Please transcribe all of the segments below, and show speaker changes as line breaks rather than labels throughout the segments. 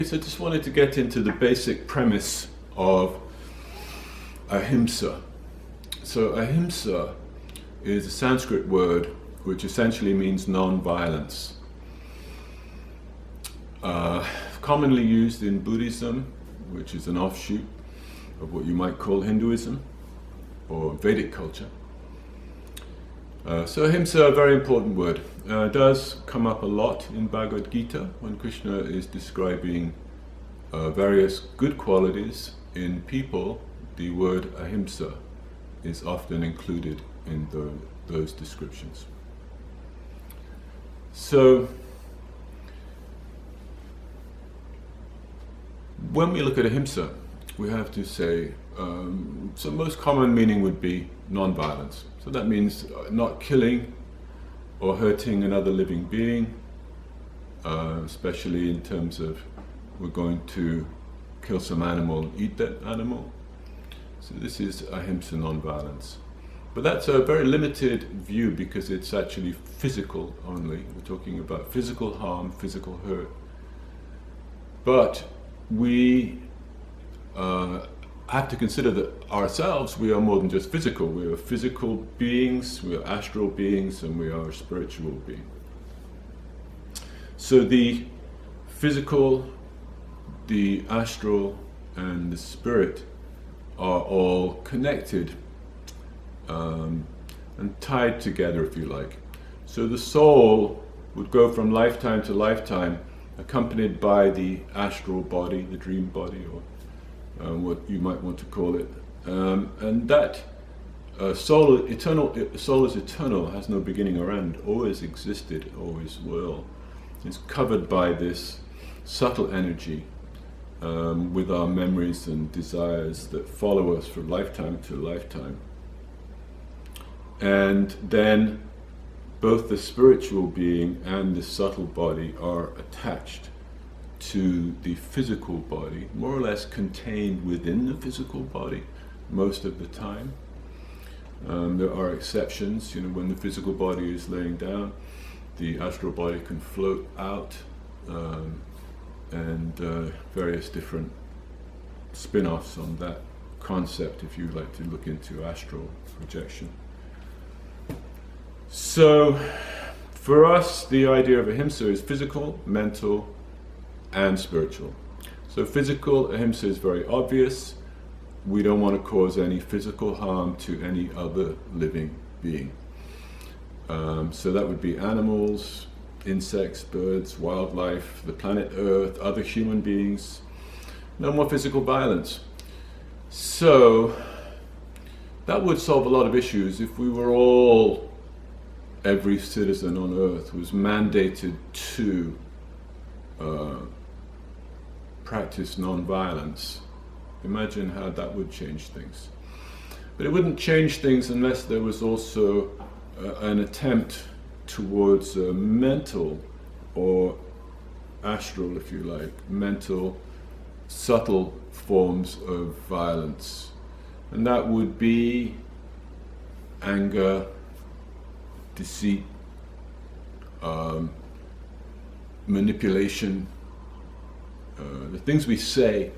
So I just wanted to get into the basic premise of Ahimsa. So Ahimsa is a Sanskrit word which essentially means non-violence. Commonly used in Buddhism, which is an offshoot of what you might call Hinduism or Vedic culture. So Ahimsa, a very important word. Does come up a lot in Bhagavad Gita when Krishna is describing various good qualities in people. The word Ahimsa is often included in those descriptions. So when we look at Ahimsa, we have to say, so most common meaning would be non-violence. So that means not killing or hurting another living being, especially in terms of we're going to kill some animal and eat that animal. So this is Ahimsa, non-violence. But that's a very limited view because it's actually physical only. We're talking about physical harm, physical hurt. But we have to consider that ourselves, we are more than just physical. We are physical beings, we are astral beings, and we are a spiritual being. So the physical, the astral, and the spirit are all connected and tied together, if you like. So the soul would go from lifetime to lifetime, accompanied by the astral body, the dream body, or what you might want to call it. And that soul is eternal, has no beginning or end, always existed, always will. It's covered by this subtle energy with our memories and desires that follow us from lifetime to lifetime. And then both the spiritual being and the subtle body are attached to the physical body, more or less contained within the physical body most of the time. There are exceptions, when the physical body is laying down, the astral body can float out, and various different spin-offs on that concept if you like to look into astral projection. So for us, the idea of Ahimsa is physical, mental, and spiritual. So physical Ahimsa is very obvious. We don't want to cause any physical harm to any other living being. So that would be animals, insects, birds, wildlife, the planet Earth, other human beings. No more physical violence. So that would solve a lot of issues if we were all, every citizen on Earth was mandated to practice non-violence. Imagine how that would change things. But it wouldn't change things unless there was also an attempt towards mental or astral, if you like, mental, subtle forms of violence. And that would be anger, deceit, manipulation, the things we say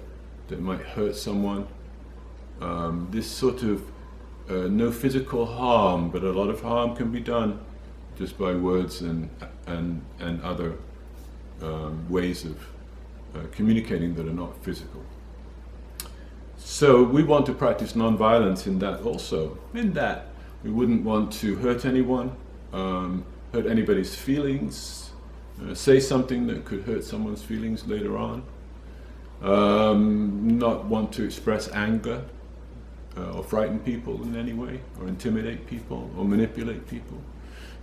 that might hurt someone. This sort of no physical harm, but a lot of harm can be done just by words and other ways of communicating that are not physical. So we want to practice non-violence in that also. In that we wouldn't want to hurt anyone, hurt anybody's feelings, say something that could hurt someone's feelings later on, not want to express anger or frighten people in any way, or intimidate people, or manipulate people.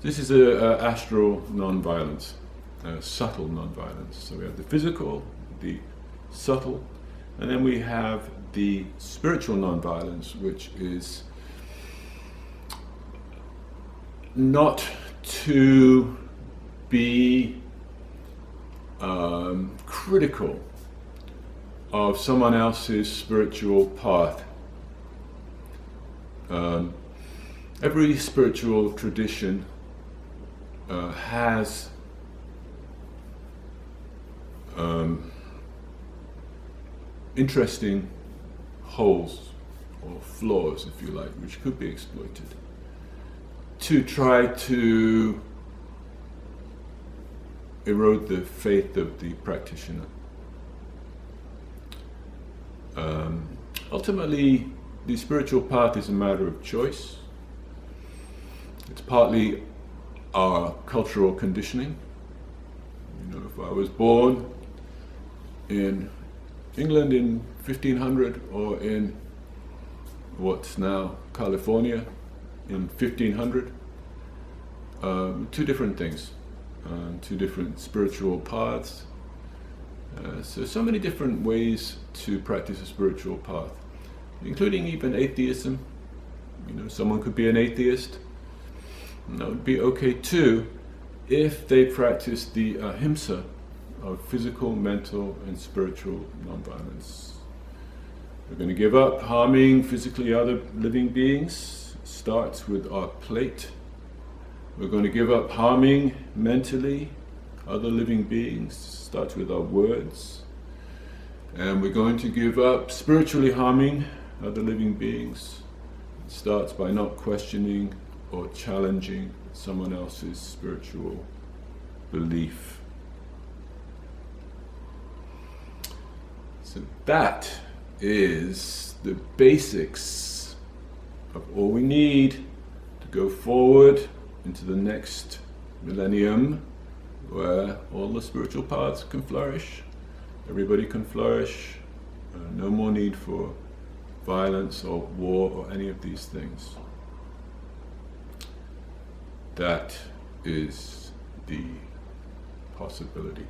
This is a astral non-violence, subtle non-violence. So we have the physical, the subtle, and then we have the spiritual non-violence, which is not to be critical of someone else's spiritual path. Every spiritual tradition has interesting holes or flaws, if you like, which could be exploited to try to erode the faith of the practitioner. Ultimately, the spiritual path is a matter of choice. It's partly our cultural conditioning. You know, if I was born in England in 1500 or in what's now California in 1500, two different things, two different spiritual paths. So many different ways to practice a spiritual path, including even atheism. You know, someone could be an atheist, and that would be okay too, if they practice the Ahimsa of physical, mental, and spiritual nonviolence. We're going to give up harming physically other living beings. It starts with our plate. We're going to give up harming mentally other living beings. Starts with our words. And we're going to give up spiritually harming other living beings. It starts by not questioning or challenging someone else's spiritual belief. So that is the basics of all we need to go forward into the next millennium, where all the spiritual paths can flourish, everybody can flourish, no more need for violence or war or any of these things. That is the possibility.